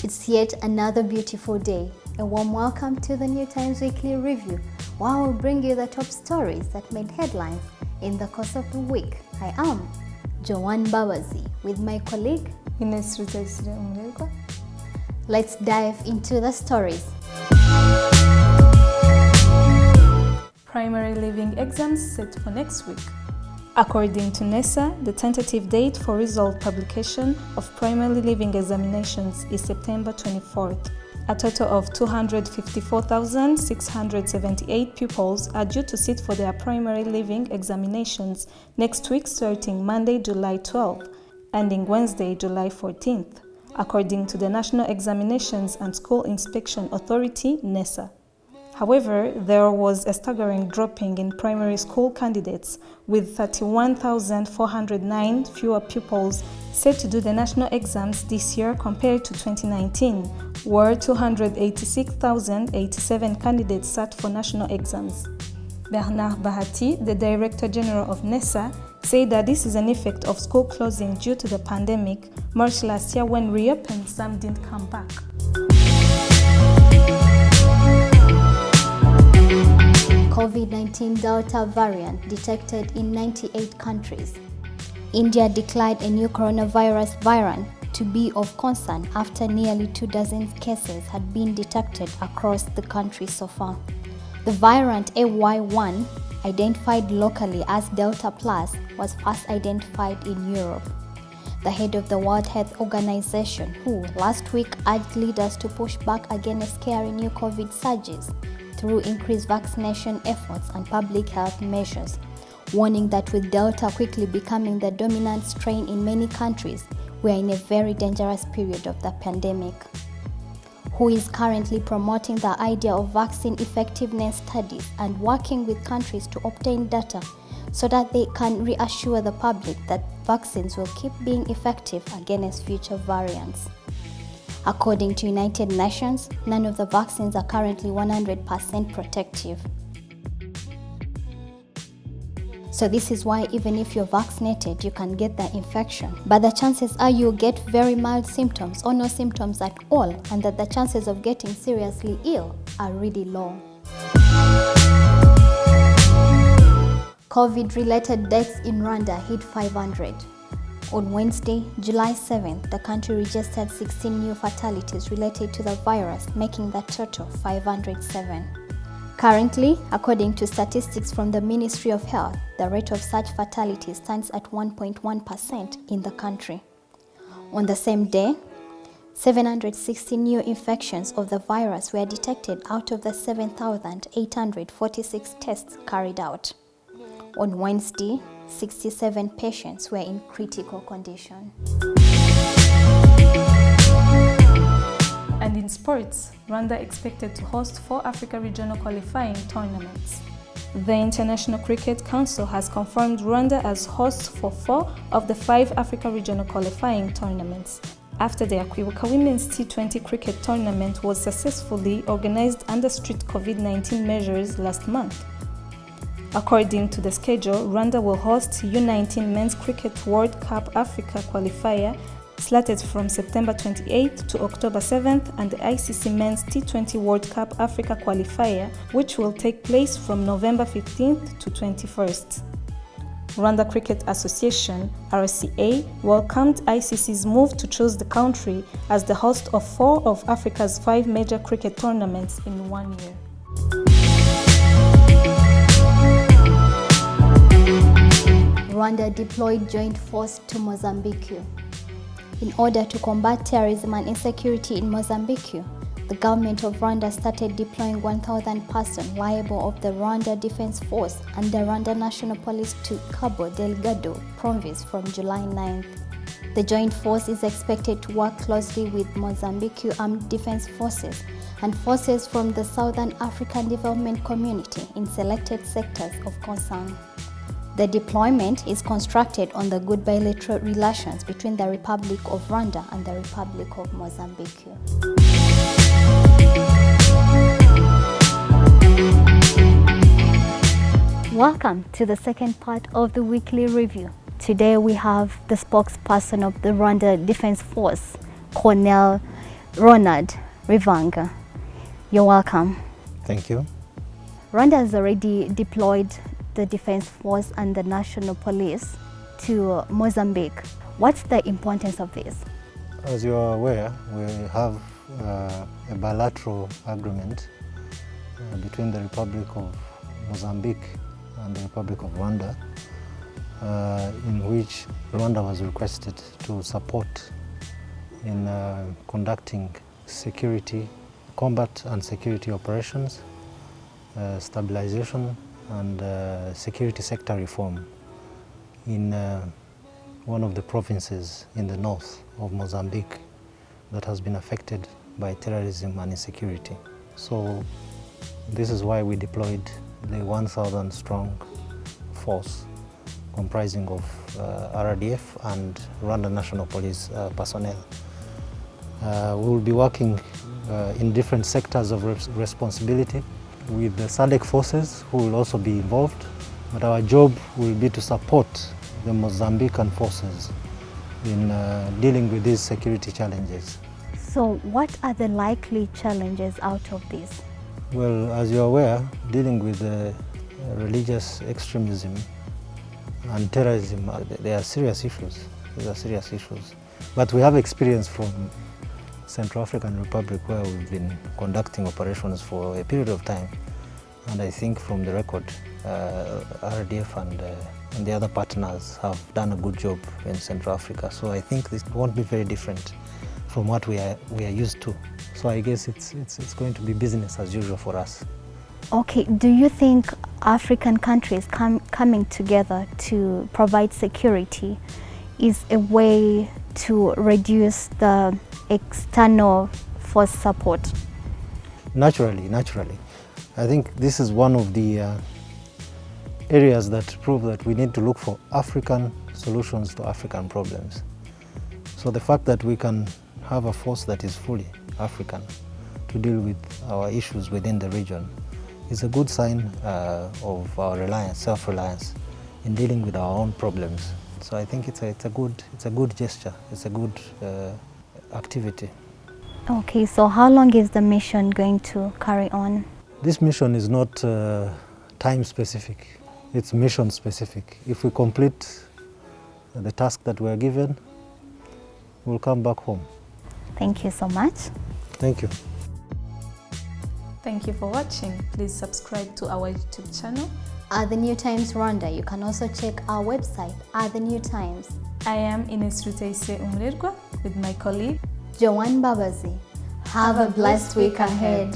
It's yet another beautiful day. A warm welcome to the New Times Weekly Review, where I will bring you the top stories that made headlines in the course of the week. I am Joanne Babazi with my colleague Ines Rutaisire. Let's dive into the stories. Primary leaving exams set for next week. According to NESA, the tentative date for result publication of primary leaving examinations is September 24th. A total of 254,678 pupils are due to sit for their primary leaving examinations next week, starting Monday, July 12th, ending Wednesday, July 14th, according to the National Examinations and School Inspection Authority, NESA. However, there was a staggering dropping in primary school candidates, with 31,409 fewer pupils set to do the national exams this year compared to 2019, where 286,087 candidates sat for national exams. Bernard Bahati, the Director General of NESA, said that this is an effect of school closing due to the pandemic. March last year, when reopened, some didn't come back. COVID-19 Delta variant detected in 98 countries. India declared a new coronavirus variant to be of concern after nearly 24 cases had been detected across the country so far. The variant AY1, identified locally as Delta Plus, was first identified in Europe. The head of the World Health Organization, who last week urged leaders to push back against scary new COVID surges through increased vaccination efforts and public health measures, warning that with Delta quickly becoming the dominant strain in many countries, we are in a very dangerous period of the pandemic. Who is currently promoting the idea of vaccine effectiveness studies and working with countries to obtain data so that they can reassure the public that vaccines will keep being effective against future variants. According to United Nations, none of the vaccines are currently 100% protective. So this is why even if you're vaccinated, you can get the infection. But the chances are you'll get very mild symptoms or no symptoms at all, and that the chances of getting seriously ill are really low. COVID-related deaths in Rwanda hit 500. On Wednesday, July 7th, the country registered 16 new fatalities related to the virus, making the total 507. Currently, according to statistics from the Ministry of Health, the rate of such fatalities stands at 1.1% in the country. On the same day, 760 new infections of the virus were detected out of the 7,846 tests carried out. On Wednesday, 67 patients were in critical condition. And in sports, Rwanda expected to host 4 Africa regional qualifying tournaments. The International Cricket Council has confirmed Rwanda as host for 4 of the 5 Africa regional qualifying tournaments, after the Kwibuka Women's T20 cricket tournament was successfully organized under strict COVID-19 measures last month. According to the schedule, Rwanda will host U19 Men's Cricket World Cup Africa qualifier slated from September 28th to October 7th, and the ICC Men's T20 World Cup Africa qualifier, which will take place from November 15th to 21st. Rwanda Cricket Association (RCA) welcomed ICC's move to choose the country as the host of 4 of Africa's 5 major cricket tournaments in 1 year. Rwanda deployed joint force to Mozambique. In order to combat terrorism and insecurity in Mozambique, the government of Rwanda started deploying 1,000 persons liable of the Rwanda Defense Force and the Rwanda National Police to Cabo Delgado province from July 9th. The joint force is expected to work closely with Mozambique Armed Defense Forces and forces from the Southern African Development Community in selected sectors of concern. The deployment is constructed on the good bilateral relations between the Republic of Rwanda and the Republic of Mozambique. Welcome to the second part of the weekly review. Today we have the spokesperson of the Rwanda Defense Force, Colonel Ronald Rivanga, you're welcome. Thank you. Rwanda has already deployed the Defense Force and the National Police to Mozambique. What's the importance of this? As you are aware, we have a bilateral agreement between the Republic of Mozambique and the Republic of Rwanda, in which Rwanda was requested to support in conducting combat and security operations, stabilization and security sector reform in one of the provinces in the north of Mozambique that has been affected by terrorism and insecurity. So this is why we deployed the 1,000 strong force comprising of RDF and Rwanda National Police personnel. We will be working in different sectors of responsibility with the SADC forces, who will also be involved, but our job will be to support the Mozambican forces in dealing with these security challenges. So what are the likely challenges out of this? Well, as you're aware, dealing with religious extremism and terrorism, they are serious issues. These are serious issues. But we have experience from Central African Republic, where we've been conducting operations for a period of time. And I think from the record, RDF and the other partners have done a good job in Central Africa. So I think this won't be very different from what we are used to. So I guess it's going to be business as usual for us. Okay, do you think African countries coming together to provide security is a way to reduce the external force support? Naturally. I think this is one of the areas that prove that we need to look for African solutions to African problems. So the fact that we can have a force that is fully African to deal with our issues within the region is a good sign of our self-reliance in dealing with our own problems. So I think it's a good gesture, it's a good activity. Okay, so how long is the mission going to carry on? This mission is not time specific, it's mission specific. If we complete the task that we are given, we'll come back home. Thank you so much. Thank you. Thank you for watching. Please subscribe to our YouTube channel. At the New Times Rwanda, you can also check our website at the New Times. I am Ines Rutaise Umrirwa with my colleague Joanne Babazi. Have a blessed week ahead.